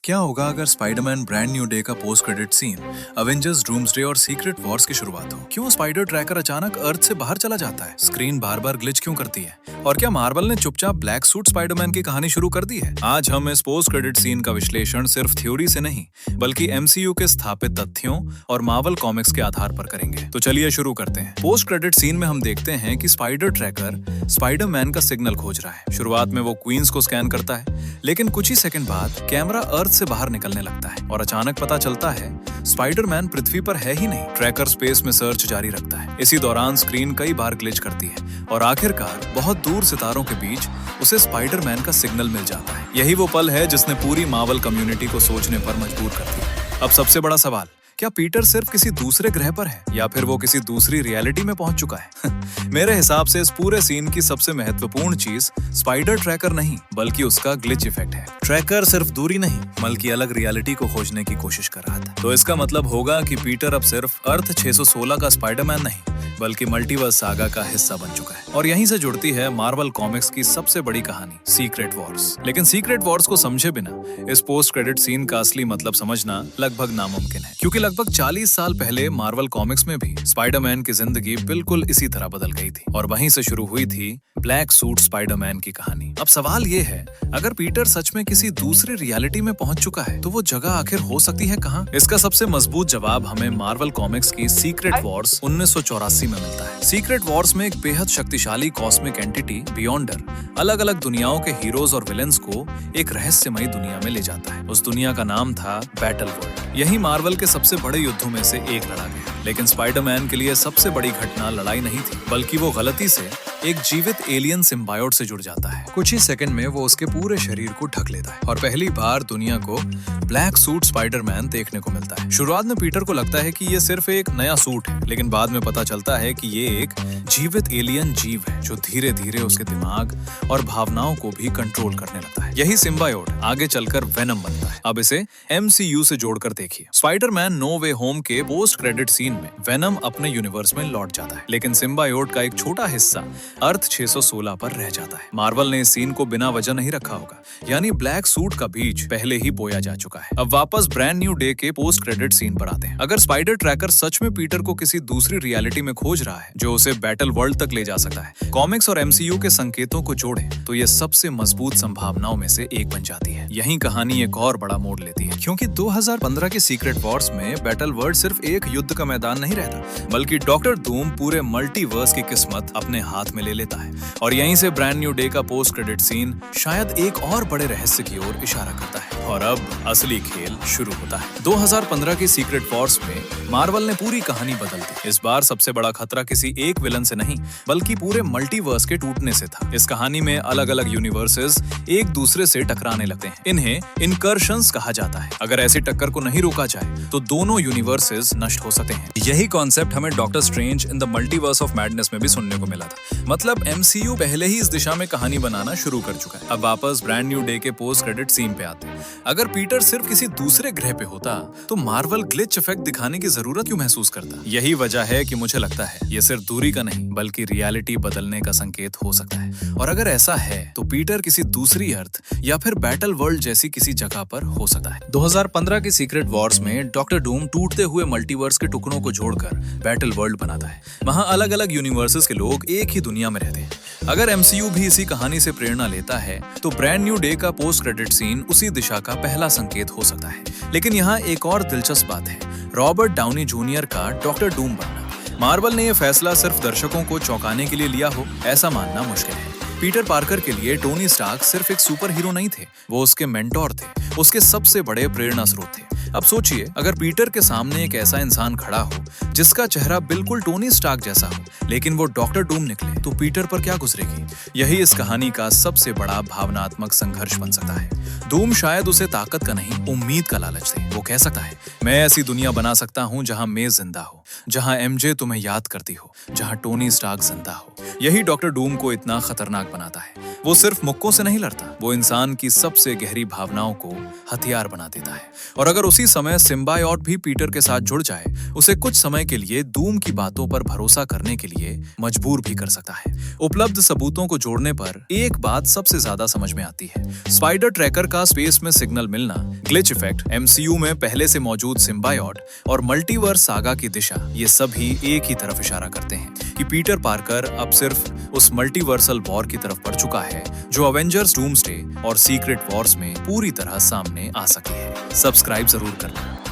क्या होगा अगर स्पाइडरमैन ब्रांड न्यू डे का post credit scene Avengers Doomsday और सीक्रेट वॉर्स की शुरुआत हो? क्यों स्पाइडर ट्रैकर अचानक अर्थ से बाहर चला जाता है? स्क्रीन बार बार ग्लिच क्यों करती है? और क्या मार्वल ने चुपचाप ब्लैक सूट स्पाइडरमैन की कहानी शुरू कर दी है? आज हम इस पोस्ट क्रेडिट सीन का विश्लेषण सिर्फ थ्योरी से नहीं बल्कि एमसीयू के स्थापित तथ्यों और मार्वल कॉमिक्स के आधार पर करेंगे। तो चलिए शुरू करते हैं। पोस्ट क्रेडिट सीन में हम देखते हैं कि स्पाइडर ट्रैकर स्पाइडरमैन का सिग्नल खोज रहा है। शुरुआत में वो क्वींस को स्कैन करता है, लेकिन कुछ ही सेकंड बाद कैमरा अर्थ से बाहर निकलने लगता है और अचानक पता चलता है स्पाइडरमैन पृथ्वी पर है ही नहीं। ट्रैकर स्पेस में सर्च जारी रखता है। इसी दौरान स्क्रीन कई बार ग्लिच करती है और आखिरकार बहुत दूर सितारों के बीच उसे स्पाइडरमैन का सिग्नल मिल जाता है। यही वो पल है जिसने पूरी मार्वल कम्युनिटी को सोचने पर मजबूर कर दिया। अब सबसे बड़ा सवाल, क्या पीटर सिर्फ किसी दूसरे ग्रह पर है या फिर वो किसी दूसरी रियलिटी में पहुंच चुका है? मेरे हिसाब से इस पूरे सीन की सबसे महत्वपूर्ण चीज स्पाइडर ट्रैकर नहीं बल्कि उसका ग्लिच इफेक्ट है। ट्रैकर सिर्फ दूरी नहीं बल्कि अलग रियलिटी को खोजने की कोशिश कर रहा था। तो इसका मतलब होगा कि पीटर अब सिर्फ अर्थ 616 का स्पाइडरमैन नहीं बल्कि मल्टीवर्स सागा का हिस्सा बन चुका है। और यहीं से जुड़ती है मार्वल कॉमिक्स की सबसे बड़ी कहानी, सीक्रेट वॉर्स। लेकिन सीक्रेट वॉर्स को समझे बिना इस पोस्ट क्रेडिट सीन का असली मतलब समझना लगभग नामुमकिन है, क्योंकि लगभग 40 साल पहले मार्वल कॉमिक्स में भी स्पाइडरमैन की जिंदगी बिल्कुल इसी तरह बदल गई थी और वहीं से शुरू हुई थी ब्लैक सूट स्पाइडरमैन की कहानी। अब सवाल ये है, अगर पीटर सच में किसी दूसरी रियलिटी में पहुंच चुका है तो वो जगह आखिर हो सकती है कहाँ? इसका सबसे मजबूत जवाब हमें मार्वल कॉमिक्स की सीक्रेट वॉर्स 1984 में मिलता है। सीक्रेट वॉर्स में एक बेहद शक्तिशाली कॉस्मिक एंटिटी बियॉन्डर अलग अलग दुनियाओं के हीरोज और विलेंस को एक रहस्यमयी दुनिया में ले जाता है। उस दुनिया का नाम था बैटल वर्ल्ड। यही मार्वल के सबसे बड़े युद्धों में से एक लड़ा गया। लेकिन स्पाइडरमैन के लिए सबसे बड़ी घटना लड़ाई नहीं थी, बल्कि वो गलती से एक जीवित एलियन सिम्बायोट से जुड़ जाता है। कुछ ही सेकंड में वो उसके पूरे शरीर को ढक लेता है और पहली बार दुनिया को ब्लैक सूट स्पाइडरमैन देखने को मिलता है। शुरुआत में पीटर को लगता है कि ये सिर्फ एक नया सूट है, लेकिन बाद में पता चलता है कि ये एक जीवित एलियन जीव है जो धीरे धीरे उसके दिमाग और भावनाओं को भी कंट्रोल करने लगता है। यही सिम्बायोट आगे चलकर वेनम बनता है। अब इसे एमसीयू से जोड़कर देखिए। स्पाइडरमैन नो वे होम के पोस्ट क्रेडिट सीन में वेनम अपने यूनिवर्स में लौट जाता है, लेकिन सिम्बायोट का एक छोटा हिस्सा अर्थ 616 पर रह जाता है। मार्वल ने इस सीन को बिना वजह नहीं रखा होगा, यानी ब्लैक सूट का बीज पहले ही बोया जा चुका है। अब वापस ब्रांड न्यू डे के पोस्ट क्रेडिट सीन पर आते हैं। अगर स्पाइडर ट्रैकर सच में पीटर को किसी दूसरी रियलिटी में खोज रहा है जो उसे बैटल वर्ल्ड तक ले जा सकता है, कॉमिक्स और एमसीयू के संकेतों को जोड़े तो ये सबसे मजबूत संभावनाओं में से एक बन जाती है। यही कहानी एक और बड़ा मोड़ लेती है, क्योंकि 2015 की सीक्रेट वॉर्स में बैटल वर्ल्ड सिर्फ एक युद्ध का मैदान नहीं रहता, बल्कि डॉक्टर डूम पूरे मल्टीवर्स की किस्मत अपने हाथ में ले लेता है। और यहीं से ब्रांड न्यू डे का पोस्ट क्रेडिट सीन शायद एक और बड़े रहस्य की ओर इशारा करता है। और अब असली खेल शुरू होता है। 2015 की सीक्रेट वॉर्स में मार्वल ने पूरी कहानी बदल दी। इस बार सबसे बड़ा खतरा किसी एक विलन से नहीं बल्कि पूरे मल्टीवर्स के टूटने से था। इस कहानी में अलग अलग यूनिवर्सेस एक दूसरे से टकराने लगते हैं। इन्हें इनकर्शंस कहा जाता है। अगर ऐसी टक्कर को नहीं रोका जाए तो दोनों यूनिवर्सेस नष्ट हो सकते हैं। यही कॉन्सेप्ट हमें doctor strange in the multiverse of madness में भी सुनने को मिला था। मतलब एमसीयू पहले ही इस दिशा में कहानी बनाना शुरू कर चुका है। अब वापस ब्रांड न्यू डे के पोस्ट क्रेडिट सीन पे आते हैं। अगर पीटर सिर्फ किसी दूसरे ग्रह पे होता तो मार्वल ग्लिच इफेक्ट दिखाने की जरूरत क्यों महसूस करता? यही वजह है कि मुझे लगता है ये सिर्फ दूरी का नहीं बल्कि रियलिटी बदलने का संकेत हो सकता है। और अगर ऐसा है तो पीटर किसी दूसरी अर्थ या फिर बैटल वर्ल्ड जैसी किसी जगह पर हो सकता है। 2015 की सीक्रेट वॉर्स में डॉक्टर डूम टूटते हुए मल्टीवर्स के टुकड़ों को जोड़कर बैटल वर्ल्ड बनाता है। वहाँ अलग अलग यूनिवर्सेस के लोग एक ही दुनिया में रहते हैं। अगर एमसीयू भी इसी कहानी से प्रेरणा लेता है तो ब्रांड न्यू डे का पोस्ट क्रेडिट सीन उसी दिशा का पहला संकेत हो सकता है। लेकिन यहाँ एक और दिलचस्प बात है, रॉबर्ट डाउनी जूनियर का डॉक्टर डूम बनना। मार्वल ने यह फैसला सिर्फ दर्शकों को चौंकाने के लिए लिया हो, ऐसा मानना मुश्किल है। पीटर पार्कर के लिए टोनी स्टार्क सिर्फ एक सुपर हीरो नहीं थे, वो उसके मेंटोर थे, उसके सबसे बड़े प्रेरणा स्रोत थे। अब सोचिए, अगर पीटर के सामने एक ऐसा इंसान खड़ा हो जिसका चेहरा बिल्कुल टोनी स्टार्क जैसा हो, लेकिन वो डॉक्टर डूम निकले, तो पीटर पर क्या गुजरेगी? यही इस कहानी का सबसे बड़ा भावनात्मक संघर्ष बन सकता है। डूम शायद उसे ताकत का नहीं, उम्मीद का लालच दे। वो कह सकता है, मैं ऐसी दुनिया बना सकता हूँ जहाँ मैं जिंदा हो, जहाँ एमजे तुम्हें याद करती हो, जहाँ टोनी स्टार्क जिंदा हो। यही डॉक्टर डूम को इतना खतरनाक बनाता है। वो सिर्फ मुक्कों से नहीं लड़ता, वो इंसान की सबसे गहरी भावनाओं को हथियार बना देता है। और अगर उसी किसी समय सिम्बायोट भी पीटर के साथ जुड़ जाए, उसे कुछ समय के लिए डूम की बातों पर भरोसा करने के लिए मजबूर भी कर सकता है। उपलब्ध सबूतों को जोड़ने पर एक बात सबसे ज्यादा समझ में आती है, स्पाइडर ट्रैकर का स्पेस में सिग्नल मिलना, ग्लिच इफेक्ट, एमसीयू में पहले से मौजूद सिम्बायोट और मल्टीवर्स सागा की दिशा, ये सभी एक ही तरफ इशारा करते हैं कि पीटर पार्कर अब सिर्फ उस मल्टीवर्सल वॉर की तरफ बढ़ चुका है जो अवेंजर्स डूम्सडे और सीक्रेट वॉर्स में पूरी तरह सामने आ सकी है। सब्सक्राइब जरूर करना।